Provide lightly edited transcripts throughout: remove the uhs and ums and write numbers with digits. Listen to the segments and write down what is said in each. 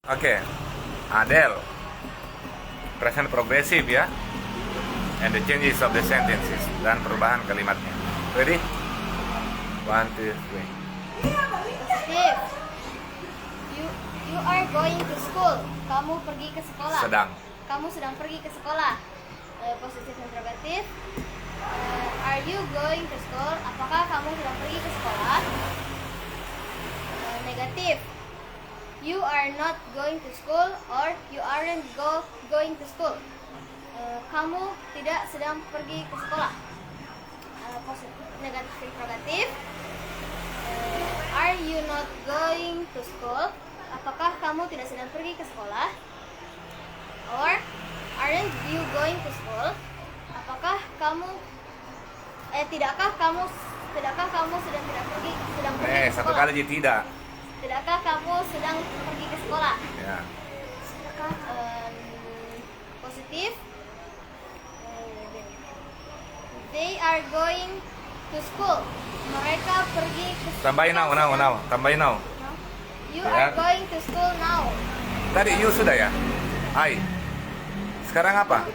Oke, Adele. Present progresif ya. And the changes of the sentences. Dan perubahan kalimatnya. Ready? 1, 2, 3. Positif. You are going to school. Kamu pergi ke sekolah. Sedang. Kamu sedang pergi ke sekolah. Positif interrogatif. Are you going to school? Apakah kamu sedang pergi ke sekolah? Negatif. You are not going to school or you aren't going to school. Kamu tidak sedang pergi ke sekolah. Positif negatif interrogatif. Are you not going to school? Apakah kamu tidak sedang pergi ke sekolah? Or aren't you going to school? Apakah kamu tidakkah kamu sedang pergi ke Satu sekolah? kali aja tidak. Tidakkah kamu sedang pergi ke sekolah? Ya. Apakah positif? They are going to school. Mereka pergi ke sekolah. Tambahin now. Tambahin now. You Ya. are going to school now. Tadi you sudah ya? I. Sekarang apa?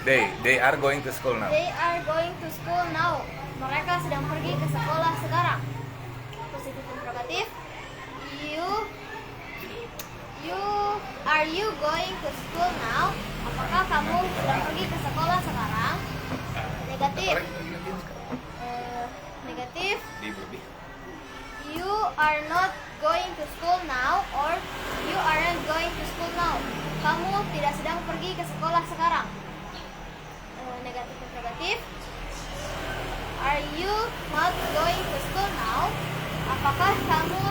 They are going to school now. They are going to school now. Mereka sedang pergi ke sekolah sekarang. Positif interrogatif. Are you going to school now? Apakah kamu sedang pergi ke sekolah sekarang? Negatif. Negatif. You are not going to school now or you aren't going to school now. Kamu tidak sedang pergi ke sekolah sekarang. Negatif interrogatif. Are you not going to school now? Apakah kamu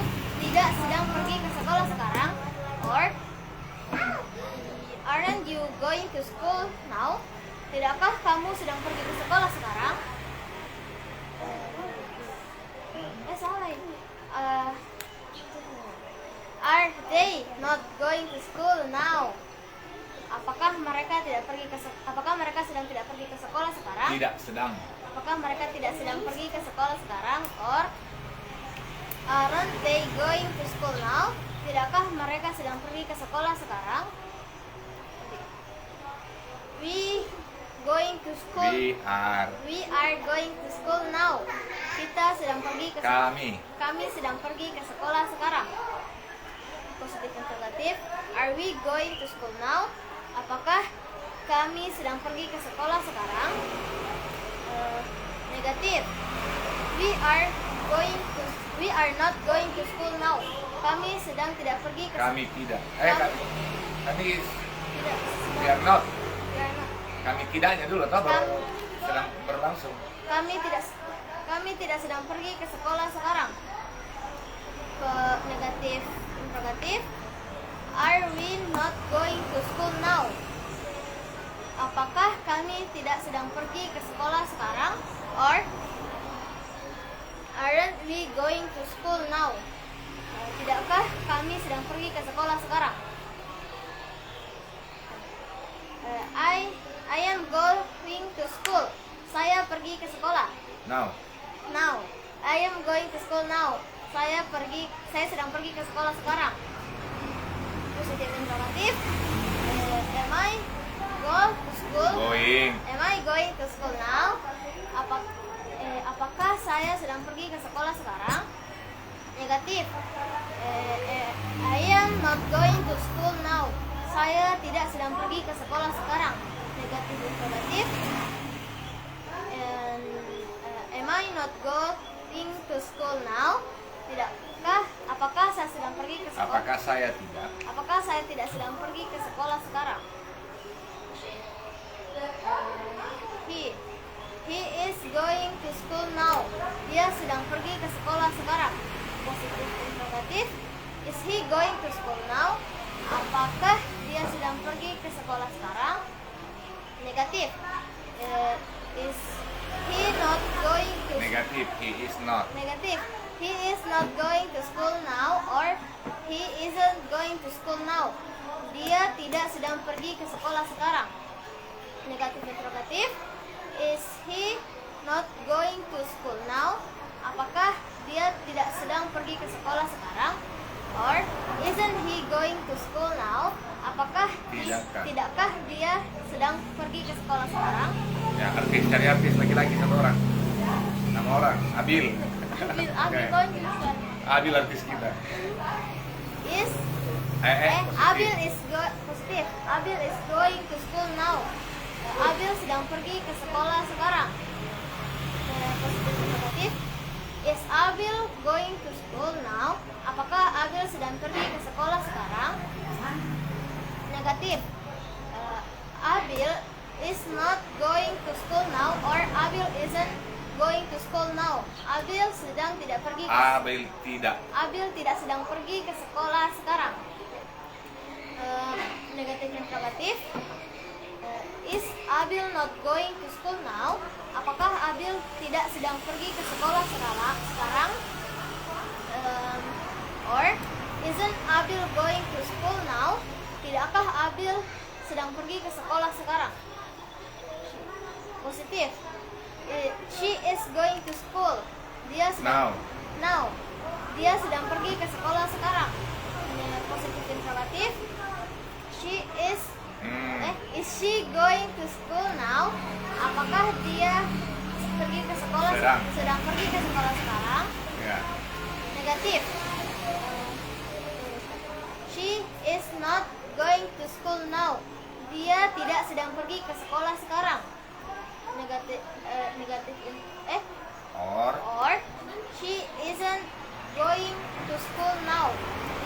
tidak sedang pergi ke sekolah sekarang? Or aren't you going to school now? Tidakkah kamu sedang pergi ke sekolah sekarang? Salah ini. Are they not going to school now? Apakah mereka sedang tidak pergi ke sekolah sekarang? Tidak sedang. Apakah mereka tidak sedang pergi ke sekolah sekarang? Or aren't they going to school now? Tidakkah mereka sedang pergi ke sekolah sekarang? We are going to school now. Kita sedang pergi ke Kami sedang pergi ke sekolah sekarang. Positif interrogatif. Are we going to school now? Apakah kami sedang pergi ke sekolah sekarang? Negatif. We are not going to school now. Kami sedang tidak pergi ke Kami tidak. Kami tidak. we are not. We are not. Kami tidaknya dulu atau baru sedang berlangsung. Kami tidak sedang pergi ke sekolah sekarang. Negatif interrogatif. Are we not going to school now? Apakah kami tidak sedang pergi ke sekolah sekarang? Or aren't we going to school now? Tidakkah kami sedang pergi ke sekolah sekarang? I am going to school. Saya pergi ke sekolah. Now. I am going to school now. Saya sedang pergi ke sekolah sekarang. Positif interrogatif. Am I go to school? Going. Am I going to school now? Apakah saya sedang pergi ke sekolah sekarang? Negatif. I am not going to school now. Saya tidak sedang pergi ke sekolah sekarang. Negatif interrogatif. Am I not going to school now? Apakah saya sedang pergi ke sekolah? Apakah saya tidak? Apakah saya tidak sedang pergi ke sekolah sekarang? He is going to school now. Dia sedang pergi ke sekolah sekarang. Positif interrogatif. Is he going to school now? Apakah dia sedang pergi ke sekolah sekarang? Negatif. Is he not going to Negatif. He is not. Negatif. He is not going to school now or he isn't going to school now. Dia tidak sedang pergi ke sekolah sekarang. Negatif interrogatif. Is he not going to school now? Apakah dia tidak sedang pergi ke sekolah sekarang? Or isn't he going to school now? Tidakkah dia sedang pergi ke sekolah sekarang? Ya, artis, cari artis laki-laki satu orang. Nama orang, Abil. Abil Oke. going to school. Abil artis kita. Is Abil is positif. Abil is going to school now. Abil sedang pergi ke sekolah sekarang. Positif dan negatif. Is Abil going to school now? Apakah Abil sedang pergi ke sekolah sekarang? Negatif. Abil is not going to school now, or Abil isn't going to school now. Abil sedang tidak pergi ke Abil tidak. Abil tidak sedang pergi ke sekolah sekarang. Negatif interrogatif. Is Abil not going to school now? Apakah Abil tidak sedang pergi ke sekolah sekarang? Or isn't Abil going to school now? Tidakkah Abil sedang pergi ke sekolah sekarang? Positif. She is going to school. Dia sedang now. Dia sedang pergi ke sekolah sekarang. Positif interrogatif. She is she going to school now? Apakah dia pergi ke sekolah sedang pergi ke sekolah sekarang? Ya. Negatif. She is not going to school now. Dia tidak sedang pergi ke sekolah sekarang. Negatif. Or she isn't going to school now.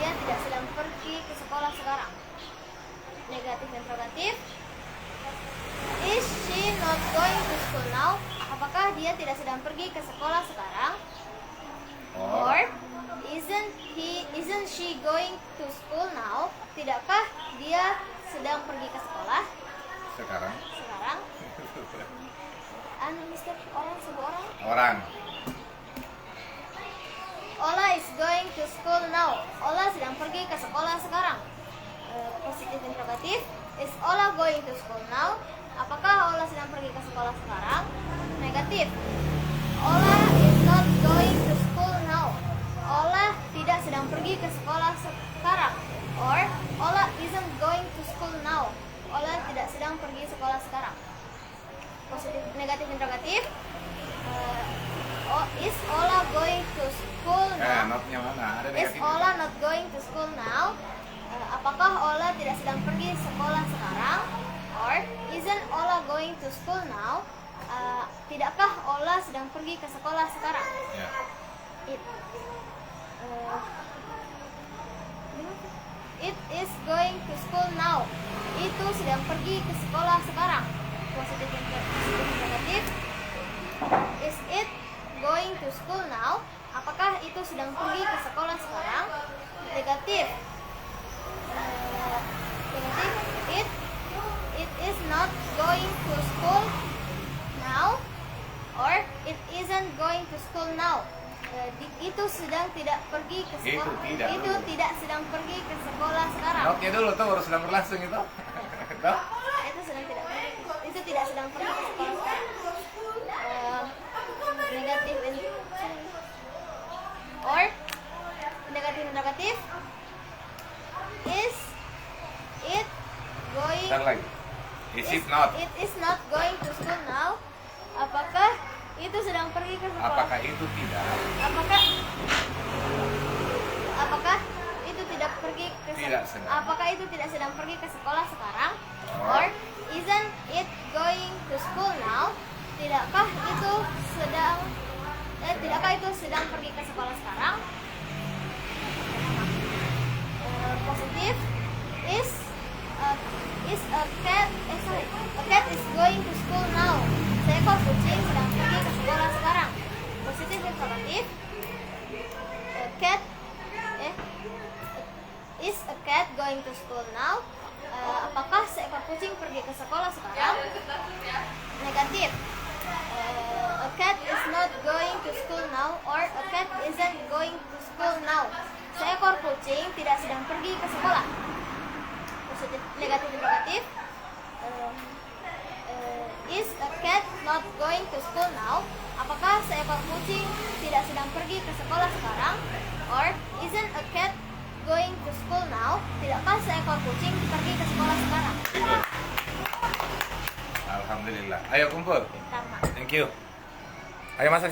Dia tidak sedang pergi ke sekolah sekarang. Negatif interrogatif. Is she not going to school now? Apakah dia tidak sedang pergi ke sekolah sekarang? Or isn't she going to school now? Tidakkah dia sedang pergi ke sekolah sekarang. Mister orang sebuah orang. Orang. Ola is going to school now. Ola sedang pergi ke sekolah sekarang. Positif interrogatif. Is Ola going to school now? Apakah Ola sedang pergi ke sekolah sekarang? Negatif. Ola is not going to school now. Ola tidak sedang pergi ke sekolah sekarang. Or Ola isn't going to school now. Ola tidak sedang pergi sekolah sekarang. Positif negatif interrogatif. Is Ola going to school now? Notnya mana? Ada Is negatif. Ola not going to school now? Apakah Ola tidak sedang pergi sekolah sekarang? Or isn't Ola going to school now? Tidakkah Ola sedang pergi ke sekolah sekarang? Ya. It is going to school now. Itu sedang pergi ke sekolah sekarang. Positif negatif. Is it going to school now? Apakah itu sedang pergi ke sekolah sekarang? Negatif. It is not going to school now, or it isn't going to school now. Itu sedang tidak pergi ke sekolah. Itu tidak sedang pergi ke sekolah sekarang. Notnya dulu tuh baru sedang berlangsung itu. Tuh. Itu sedang tidak pergi. Itu tidak sedang pergi ke sekolah sekarang. Negatif or negatif. Is it going? Bentar lagi. Is it not? It is not going to school now. Apakah itu sedang pergi ke sekolah? Apakah itu tidak? Apakah itu tidak pergi ke Tidak sedang. Apakah itu tidak sedang pergi ke sekolah sekarang? Or isn't it going to school now? Tidakkah itu sedang pergi ke sekolah sekarang? Positif. A cat is going to school now. Seekor kucing sedang pergi ke sekolah sekarang. Positif interrogatif. Is a cat going to school now? Apakah seekor kucing pergi ke sekolah sekarang? Negatif. A cat is not going to school now, or a cat isn't going to school now. Seekor kucing tidak sedang pergi ke sekolah. Positif negatif interrogatif. Is a cat not going to school now? Apakah seekor kucing tidak sedang pergi ke sekolah sekarang? Or isn't a cat Tidakkah seekor kucing pergi ke sekolah sekarang? Alhamdulillah. Ayo kumpul. Bentar, Mak. Thank you. Ayo masuk.